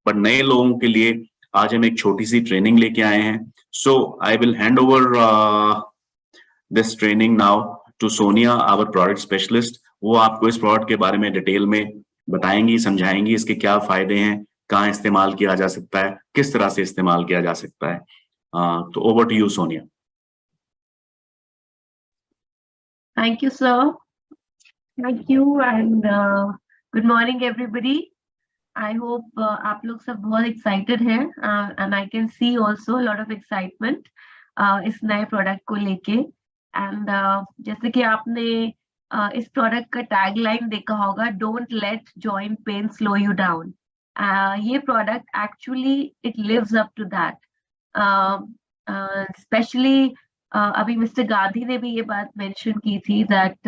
But नए लोगों के लिए आज हम एक छोटी सी ट्रेनिंग लेके आए हैं। So I will hand over this training now to Sonia, our product specialist. वो आपको इस प्रोडक्ट के बारे में डिटेल में बताएंगी, समझाएंगी, इसके क्या फायदे हैं, कहाँ इस्तेमाल किया जा सकता है, किस तरह से इस्तेमाल किया जा सकता है। तो over to you Sonia. Thank you, sir. Thank you and good morning, everybody. I hope आप लोग सब बहुत excited हैं and I can see also a lot of excitement इस नए product को लेके। and जैसे कि आपने इस product का tagline देखा होगा, don't let joint pain slow you down। ये product actually it lives up to that। especially अभी मिस्टर गांधी ने भी ये बात मेंशन की थी दैट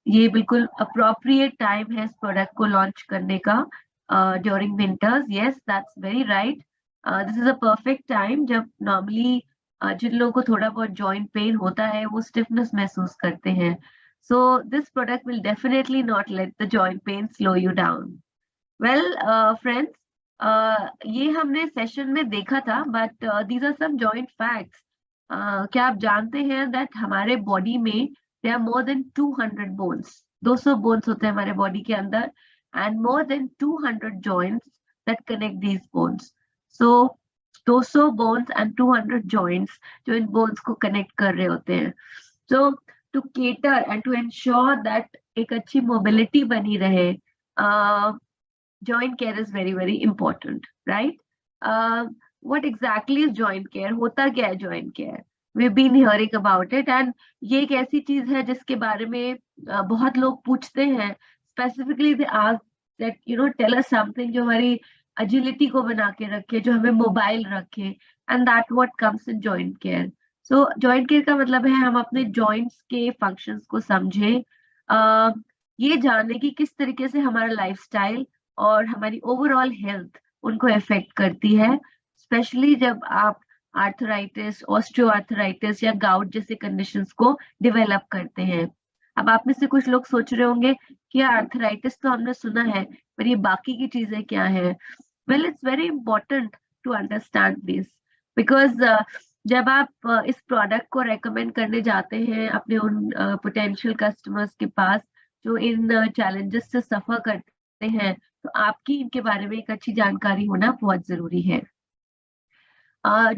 ये बिल्कुल अप्रोप्रिएट टाइम है इस प्रोडक्ट को लॉन्च करने का during winters. Yes, that's very right. This is a perfect time जब नॉर्मली जिन लोगों को थोड़ा बहुत जॉइंट पेन होता है वो स्टिफनेस महसूस करते हैं। So this product will definitely not let the joint pain slow you down. Well friends, ये हमने सेशन में देखा था, but these are some joint facts. क्या आप जानते हैं दैट हमारे बॉडी में there are more than 200 bones, 200 bones होते हैं हमारे बॉडी के अंदर, and more than 200 joints that connect these bones. So 200 bones and 200 joints जो इन बोन्स को कनेक्ट कर रहे होते हैं। So to cater and to ensure that एक अच्छी मोबिलिटी बनी रहे, joint care is very very important, right? What exactly is joint care? होता क्या है joint care? We've been hearing about it and ये एक ऐसी चीज है जिसके बारे में बहुत लोग पूछते हैं। Specifically they ask that tell us something जो हमारी agility को बना के रखे, जो हमें मोबाइल रखे, and that what comes in joint care. So joint care का मतलब है हम अपने joints के functions को समझें, ये जाने की किस तरीके से हमारा लाइफस्टाइल और हमारी ओवरऑल हेल्थ उनको इफेक्ट करती है, स्पेशली जब आप आर्थराइटिस, ऑस्टियोआर्थराइटिस या गाउट जैसे कंडीशंस को डेवलप करते हैं। अब आप में से कुछ लोग सोच रहे होंगे कि आर्थराइटिस तो हमने सुना है, पर ये बाकी की चीजें क्या है? Well, it's very important to understand this, because जब आप इस प्रोडक्ट को रेकमेंड करने जाते हैं अपने उन पोटेंशियल कस्टमर्स के पास जो इन चैलेंजेस से सफर करते हैं, तो आपकी इनके बारे में एक अच्छी जानकारी होना बहुत जरूरी है।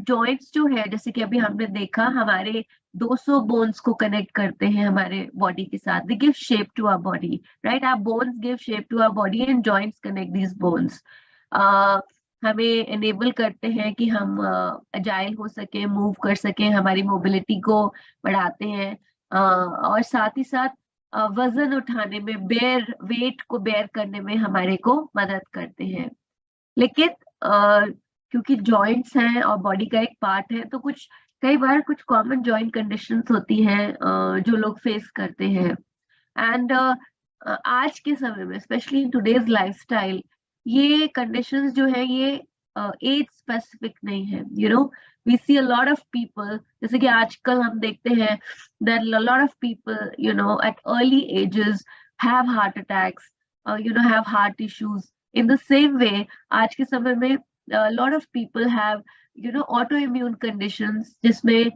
जॉइंट्स जो है, जैसे कि अभी हमने देखा, हमारे 200 बोन्स को कनेक्ट करते हैं हमारे बॉडी के साथ। They give shape to our body, right? Our bones give shape to our body and joints connect these bones. हमें एनेबल करते हैं कि हम अजाइल हो सके, मूव कर सके, हमारी मोबिलिटी को बढ़ाते हैं, और साथ ही साथ वजन उठाने में, वेट को बेयर करने में हमारे को मदद करते हैं। लेकिन क्योंकि जॉइंट्स हैं और बॉडी का एक पार्ट है, तो कई बार कुछ कॉमन जॉइंट कंडीशंस होती हैं जो लोग फेस करते हैं। एंड आज के समय में, स्पेशली इन टुडेज लाइफस्टाइल, ये कंडीशंस जो है ये एज स्पेसिफिक नहीं है। we see a lot of people, जैसे कि आजकल हम देखते हैं that a lot of people at early ages have heart attacks, have heart issues. In the same way, आज के समय में a lot of people have autoimmune conditions जिसमें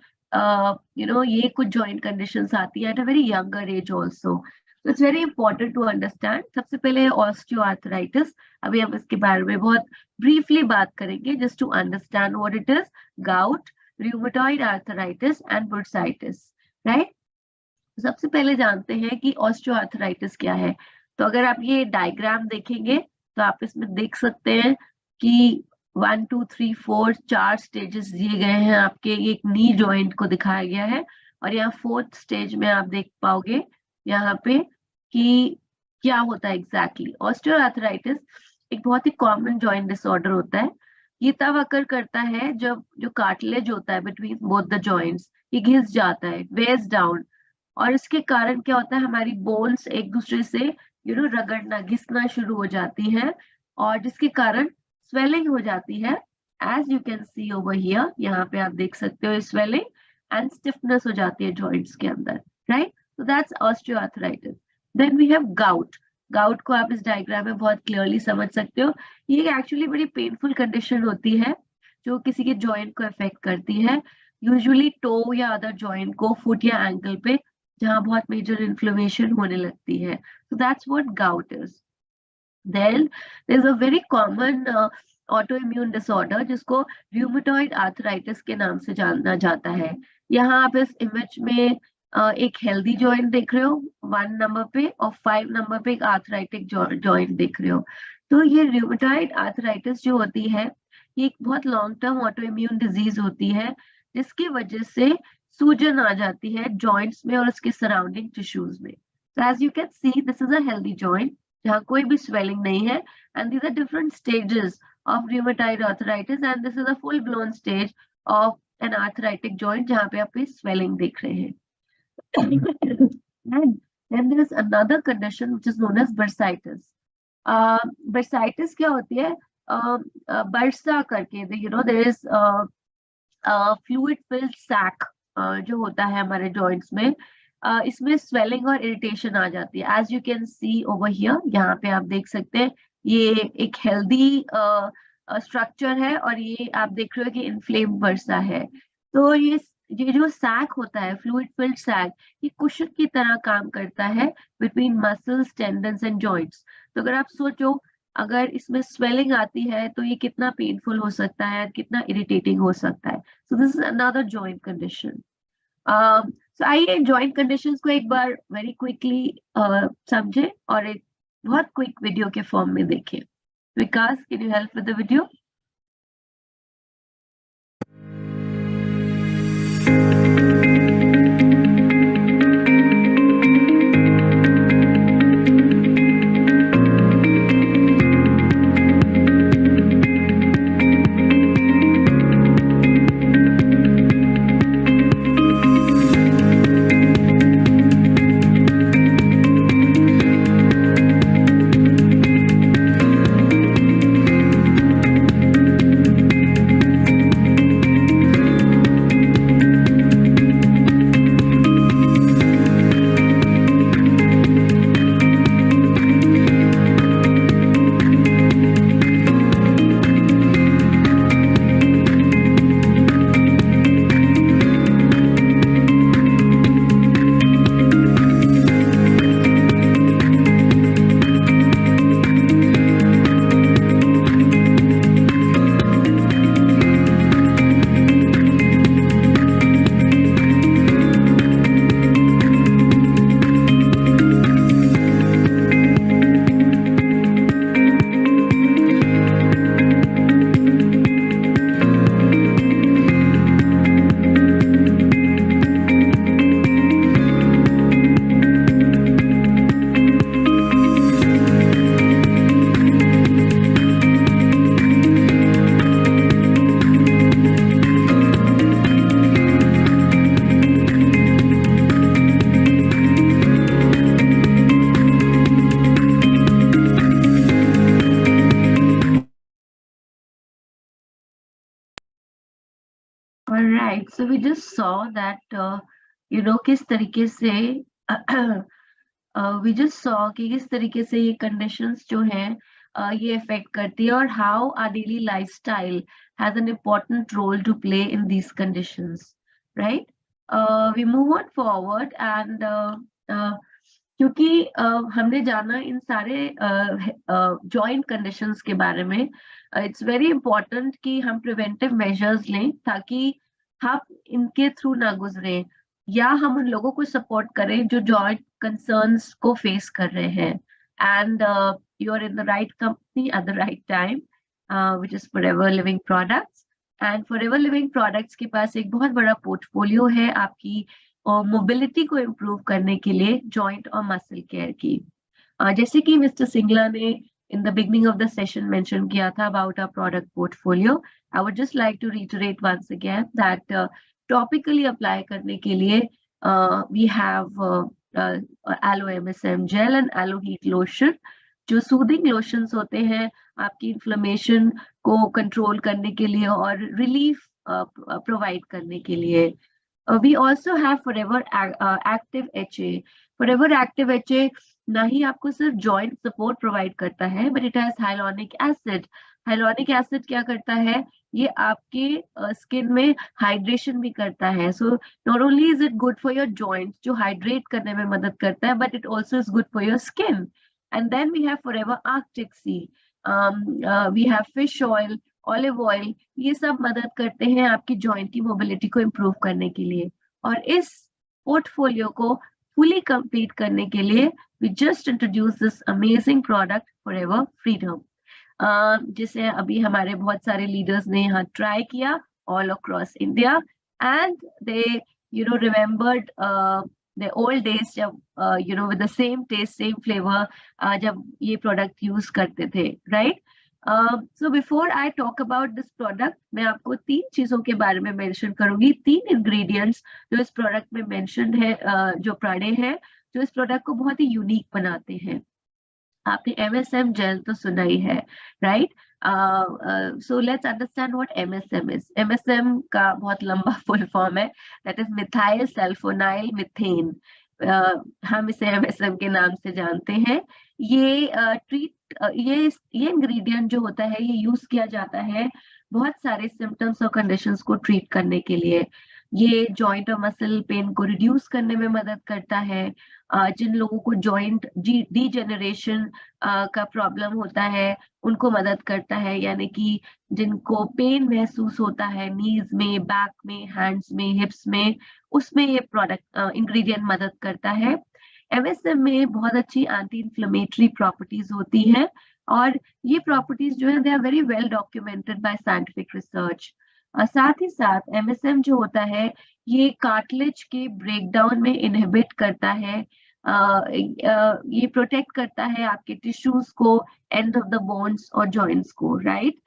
ये कुछ joint conditions आती है at a very younger age also. So it's very important to understand. सबसे पहले ऑस्टियोआर्थराइटिस, अभी हम इसके बारे में बहुत ब्रीफली बात करेंगे, just to understand what it is: gout, rheumatoid arthritis and bursitis, right? सबसे पहले जानते हैं कि ऑस्टियोआर्थराइटिस क्या है। तो अगर आप ये डायग्राम देखेंगे तो आप इसमें देख सकते हैं कि 1 2 3 4 4 स्टेजेस दिए गए हैं आपके। एक नी जॉइंट को दिखाया गया है और यहाँ 4th स्टेज में आप देख पाओगे यहाँ पे कि क्या होता है एग्जैक्टली। ऑस्टियोआर्थराइटिस एक बहुत ही कॉमन जॉइंट डिसऑर्डर होता है। ये तब अकर करता है जब जो कार्टिलेज होता है बिटवीन बोथ द जॉइंट्स, ये घिस जाता है, वेयर्स डाउन, और इसके कारण क्या होता है, हमारी बोन्स एक दूसरे से रगड़ना, घिसना शुरू हो जाती हैं, और जिसके कारण स्वेलिंग हो जाती है, as you can see over here. यहाँ पे आप देख सकते हो स्वेलिंग एंड स्टिफनेस हो जाती है जॉइंट्स के अंदर, right? So that's osteoarthritis. Then we have gout. Gout को आप इस डायग्राम में बहुत क्लियरली समझ सकते हो। ये एक्चुअली बड़ी पेनफुल कंडीशन होती है जो किसी के जॉइंट को अफेक्ट करती है, यूजुअली टो या अदर जॉइंट को, फुट या एंकल पे, जहां बहुत मेजर इन्फ्लेमेशन होने लगती है। So that's what gout is. Then there's a very common autoimmune disorder जिसको rheumatoid arthritis के नाम से जाना जाता है। यहाँ आप इस इमेज में एक हेल्दी जॉइंट देख रहे हो 1 नंबर पे, और 5 नंबर पे एक आर्थराइटिक जॉइंट देख रहे हो। तो ये rheumatoid arthritis जो होती है, ये एक बहुत लॉन्ग टर्म ऑटोइम्यून डिजीज होती है जिसकी वजह से सूजन आ जाती है जॉइंट्स में और उसके सराउंडिंग टिश्यूज में। So as you can see, this is a healthy joint जहाँ कोई भी swelling नहीं है, and these are different stages of rheumatoid arthritis, and this is a full blown stage of an arthritic joint जहाँ पे आप swelling देख रहे हैं। And then there is another condition which is known as bursitis. Bursitis क्या होती है? बरसा करके, you know, there is fluid filled sac जो होता है हमारे joints में, इसमें स्वेलिंग और इरिटेशन आ जाती है। As you can see over here, यहाँ पे आप देख सकते हैं ये एक हेल्दी स्ट्रक्चर है और ये आप देख रहे हो कि इन्फ्लेम बर्सा है। तो ये जो सैक होता है, फ्लूइड फिल्ड सैक, ये कुशन की तरह काम करता है between muscles, tendons and joints. तो अगर आप सोचो, अगर इसमें स्वेलिंग आती है तो ये कितना पेनफुल हो सकता है, कितना इरिटेटिंग हो सकता है। सो this is another joint condition. तो आइए जॉइंट कंडीशंस को एक बार वेरी क्विकली समझे और एक बहुत क्विक वीडियो के फॉर्म में देखें। Vikas, can you help with the video? Alright, so we just saw that you know किस तरीके से we just saw कि किस तरीके से ये conditions जो हैं ये affect करती है, और how our daily lifestyle has an important role to play in these conditions, right? We move on forward and क्योंकि हमने जाना इन सारे जॉइंट कंडीशंस के बारे में, इट्स वेरी इंपॉर्टेंट कि हम प्रिवेंटिव मेजर्स लें ताकि हम इनके थ्रू ना गुजरे, या हम उन लोगों को सपोर्ट करें जो जॉइंट कंसर्न्स को फेस कर रहे हैं। And you are in the right company at the right time, which is Forever Living Products. And Forever Living Products के पास एक बहुत बड़ा पोर्टफोलियो है आपकी और मोबिलिटी को इम्प्रूव करने के लिए जॉइंट और मसल केयर की। जैसे कि मिस्टर सिंगला ने in the beginning of the session mention किया था about our product portfolio, I would just like to reiterate once again that topically apply करने के लिए we have aloe MSM gel and aloe heat lotion, जो soothing lotions होते हैं आपकी inflammation को कंट्रोल करने के लिए और रिलीफ प्रोवाइड करने के लिए। We also have Forever Active HA. Forever Active HA ना ही आपको सिर्फ जॉइंट सपोर्ट प्रोवाइड करता है, but it has hyaluronic acid. Hyaluronic acid क्या करता है, ये आपके स्किन में हाइड्रेशन भी करता है. So not only is it good for your joints, जो हाइड्रेट करने में मदद करता है, but it also is good for your skin. And then we have Forever Arctic Sea, we have fish oil, olive oil. ये सब मदद करते हैं आपकी जॉइंट की मोबिलिटी को इम्प्रूव करने के लिए. और इस पोर्टफोलियो को फुली कंप्लीट करने के लिए we just introduced this amazing product Forever Freedom, जिसे अभी हमारे बहुत सारे लीडर्स ने यहाँ ट्राई किया all across India, and they remembered the old days जब with the same taste, same flavor, जब ये प्रोडक्ट यूज करते थे, right? So before I talk about this product, मैं आपको 3 चीजों के बारे में मेंशन करूंगी, 3 इंग्रेडिएंट्स जो इस प्रोडक्ट में मेंशन्ड है, जो प्राणे हैं, जो इस प्रोडक्ट को बहुत ही यूनिक बनाते हैं. आपने MSM जेल तो सुना ही है, right? So let's understand what MSM is. MSM का बहुत लंबा फुल फॉर्म है, that is methyl sulfonyl methane. हम इसे MSM के नाम से जानते हैं. ये ये इंग्रेडिएंट जो होता है, ये यूज किया जाता है बहुत सारे सिम्टम्स और कंडीशंस को ट्रीट करने के लिए. ये जॉइंट और मसल पेन को रिड्यूस करने में मदद करता है. जिन लोगों को जॉइंट डीजेनरेशन का प्रॉब्लम होता है, उनको मदद करता है. यानी कि जिनको पेन महसूस होता है नीज में, बैक में, हैंड्स में, हिप्स में, उसमें ये प्रोडक्ट इंग्रेडिएंट मदद करता है. MSM में बहुत अच्छी एंटी इन्फ्लेमेटरी प्रॉपर्टीज होती हैं, और ये प्रॉपर्टीज जो है they are very well documented by scientific research. साथ ही साथ MSM जो होता है, ये कार्टिलेज के ब्रेकडाउन में इनहिबिट करता है. ये प्रोटेक्ट करता है आपके टिश्यूज को, एंड ऑफ द बोन्स और जॉइंट्स को, राइट?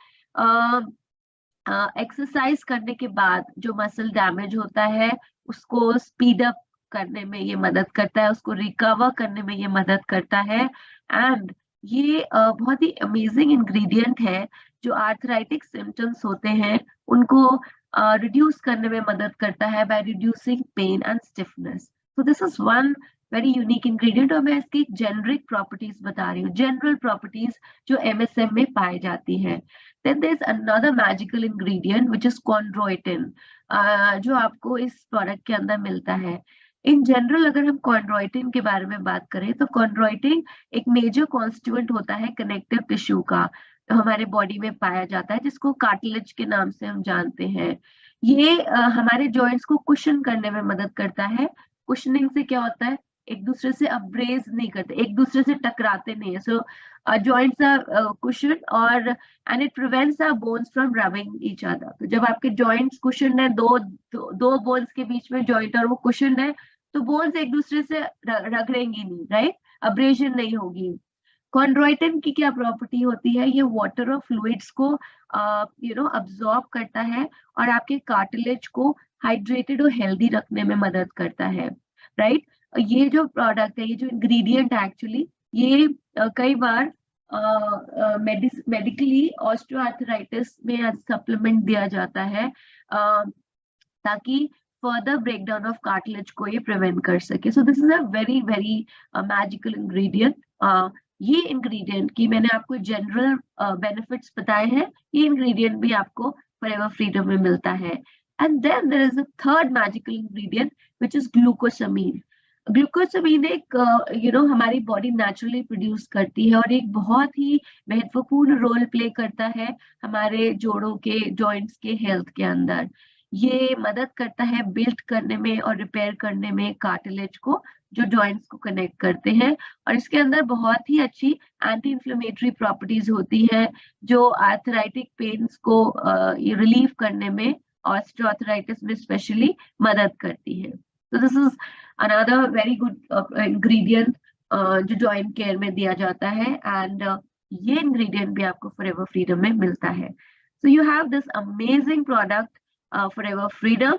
एक्सरसाइज करने के बाद जो मसल डैमेज होता है, उसको स्पीड अप करने में ये मदद करता है, उसको रिकवर करने में ये मदद करता है. एंड ये बहुत ही अमेजिंग इंग्रेडिएंट है जो आर्थराइटिक सिम्टम्स होते हैं उनको रिड्यूस करने में मदद करता है by reducing pain and stiffness. So this is one very unique ingredient, और मैं इसकी जेनरिक प्रॉपर्टीज बता रही हूँ, जनरल प्रॉपर्टीज जो MSM में पाई जाती हैं. Then there's another magical ingredient which is chondroitin, जो आपको इस प्रोडक्ट के अंदर मिलता है. इन जनरल अगर हम chondroitin के बारे में बात करें, तो chondroitin एक मेजर कॉन्स्टिट्यूएंट होता है कनेक्टिव टिश्यू का, जो हमारे बॉडी में पाया जाता है, जिसको कार्टिलेज के नाम से हम जानते हैं. ये हमारे जॉइंट्स को कुशन करने में मदद करता है. कुशनिंग से क्या होता है, एक दूसरे से अब्रेज नहीं करते, एक दूसरे से टकराते नहीं है. सो joints are cushioned और and it prevents our bones from rubbing each other. तो जब आपके joints cushioned है, दो bones के बीच में joint और वो cushioned है, तो bones एक दूसरे से रगड़ेंगी नहीं, right? Abrasion नहीं होगी. Chondroitin की क्या प्रॉपर्टी होती है, ये वाटर और फ्लूइड्स को अब्सॉर्ब करता है और आपके कार्टिलेज को हाइड्रेटेड और हेल्दी रखने में मदद करता है, राइट? ये जो प्रोडक्ट है, ये जो इंग्रेडिएंट है, एक्चुअली ये कई बार मेडिकली ऑस्टियोआर्थराइटिस में सप्लीमेंट दिया जाता है, ताकि फर्दर ब्रेकडाउन ऑफ कार्टिलेज को ये प्रिवेंट कर सके. सो this is a very very magical ingredient. ये इंग्रेडिएंट की मैंने आपको जनरल बेनिफिट्स बताए हैं, ये इंग्रेडिएंट भी आपको फॉरएवर फ्रीडम में मिलता है. And then there is a third magical ingredient which is glucosamine. Glucosamine एक हमारी बॉडी नेचुरली प्रोड्यूस करती है और एक बहुत ही महत्वपूर्ण रोल प्ले करता है हमारे जोड़ों के, जॉइंट्स के हेल्थ के अंदर. ये मदद करता है बिल्ड करने में और रिपेयर करने में कार्टिलेज को, जो जॉइंट्स को कनेक्ट करते हैं. और इसके अंदर बहुत ही अच्छी एंटी इन्फ्लेमेटरी प्रॉपर्टीज होती है, जो आर्थराइटिक पेन्स को रिलीव करने में, ऑस्टियोआर्थराइटिस में स्पेशली मदद करती है. So this is another very good ingredient जो जॉइंट केयर में दिया जाता है, एंड ये ingredient भी आपको फॉरएवर फ्रीडम में मिलता है. So you have this amazing product forever freedom.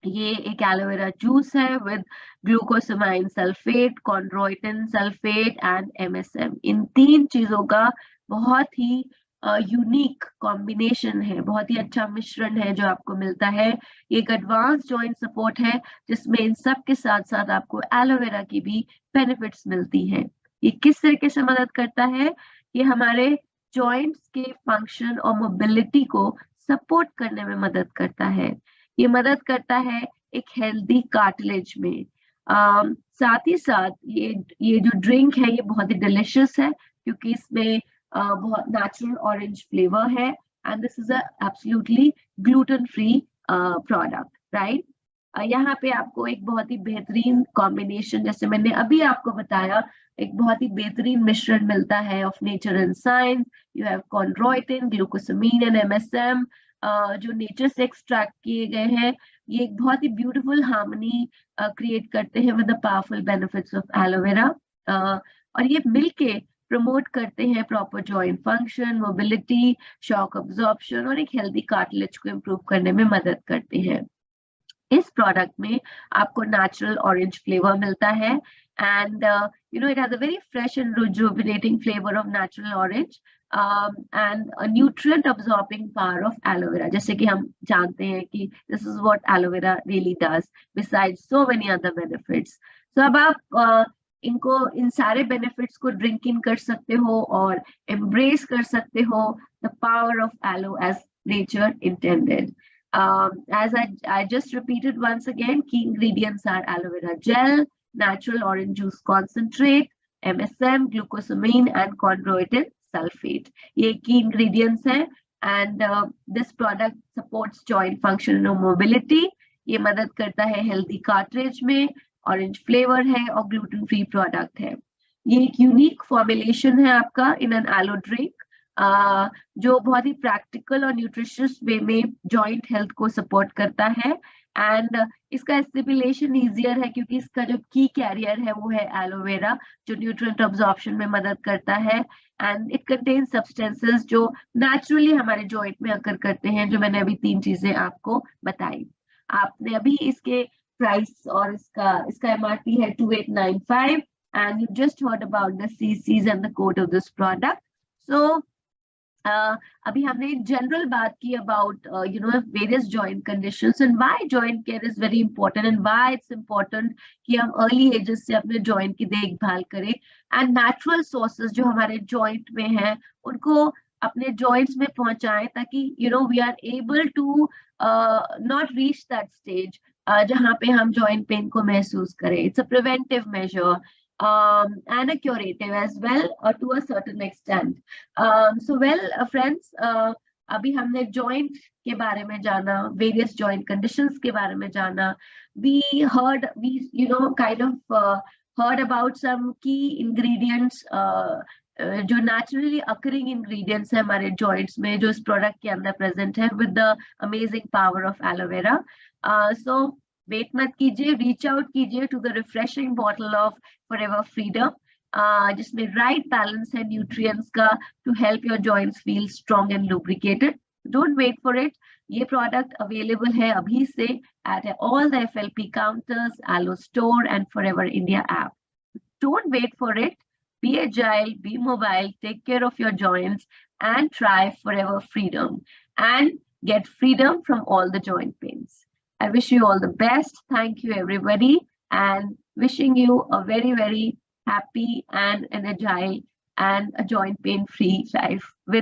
ये एक एलोवेरा जूस है with glucosamine sulphate, chondroitin sulphate and MSM. इन 3 चीजों का बहुत ही यूनिक कॉम्बिनेशन है, बहुत ही अच्छा मिश्रण है जो आपको मिलता है। ये एक एडवांस जॉइंट सपोर्ट है जिसमें इन सब के साथ साथ आपको एलोवेरा की भी बेनिफिट्स मिलती हैं। ये किस तरीके से मदद करता है? ये हमारे जॉइंट्स के फंक्शन और मोबिलिटी को सपोर्ट करने में मदद करता है। ये मदद करता है एक हेल्दी कार्टिलेज में। साथ ही साथ ये जो ड्रिंक है ये बहुत ही डिलिशियस है क्योंकि इसमें बहुत नेचुरल ऑरेंज फ्लेवर है and this is absolutely gluten free product, right. यहाँ पे आपको एक बहुत ही बेहतरीन कॉम्बिनेशन, जैसे मैंने अभी आपको बताया, एक बहुत ही बेहतरीन मिश्रण मिलता है of nature and science. You have chondroitin, glucosamine and MSM जो नेचर से एक्सट्रैक्ट किए गए हैं। ये एक बहुत ही ब्यूटीफुल हार्मनी क्रिएट करते हैं with the powerful benefits of aloe vera, और ये मिलके प्रमोट करते हैं proper joint function, mobility, shock absorption और एक हेल्दी कार्टिलेज को इम्प्रूव करने में मदद करते हैं। इस प्रोडक्ट में आपको नेचुरल ऑरेंज फ्लेवर मिलता है and it has a very fresh and rejuvenating flavor of natural orange and a nutrient absorbing power of aloe vera, जैसे कि हम जानते हैं कि this is what aloe vera really does besides so many other benefits. So अब आप इन सारे benefits को ड्रिंक इन कर सकते हो और एम्ब्रेस कर सकते हो the power of aloe as nature intended. As I just repeated once again, key ingredients are aloe vera gel, natural orange juice concentrate, MSM, glucosamine and chondroitin sulfate. ये key ingredients हैं and this product supports joint function and mobility. ये मदद करता है healthy cartilage में, orange flavour है और gluten free product है. ये एक यूनिक फॉर्मुलेशन है आपका इन एन एलो ड्रिंक जो बहुत ही प्रैक्टिकल और न्यूट्रिशियस वे में जॉइंट हेल्थ को सपोर्ट करता है एंड इसका एस्टिमुलेशन इजियर है क्योंकि इसका जो की कैरियर है वो है एलोवेरा जो न्यूट्रिएंट अब्जॉर्प्शन में मदद करता है एंड इट कंटेन सब्सटेंसेस जो नेचुरली हमारे जॉइंट में अकर करते हैं, जो मैंने अभी 3 चीजें आपको बताई. आपने अभी इसके प्राइस और इसका MRP है 2895 and you just heard about the CCs and the code of this product. So अभी हमने जनरल बात की about various joint conditions and why joint care is very important and why it's important कि हम early ages से अपने joint की देखभाल करें एंड नेचुरल सोर्सेज जो हमारे जॉइंट में हैं उनको अपने जॉइंट्स में पहुंचाएं ताकि we are able to not reach that stage जहां पे हम जॉइंट पेन को महसूस करें. It's a preventive measure and a curative as well to a certain extent. So friends, अभी हमने joint के बारे में जाना, various joint conditions के बारे में जाना. We kind of heard about some key ingredients जो naturally occurring ingredients है हमारे joints में जो इस product के अंदर present है with the amazing power of aloe vera. So wait मत कीजिए, रीच आउट कीजिए to the refreshing bottle of Forever Freedom जिसमें राइट बैलेंस है न्यूट्रिएंट्स का to help your joints feel strong and lubricated. Don't wait for it. ये product available है अभी से at all the FLP counters, aloe store and Forever India app. Don't wait for it. Be agile, be mobile, take care of your joints and try forever freedom and get freedom from all the joint pains. I wish you all the best. Thank you everybody and wishing you a very, very happy and an agile and a joint pain free life with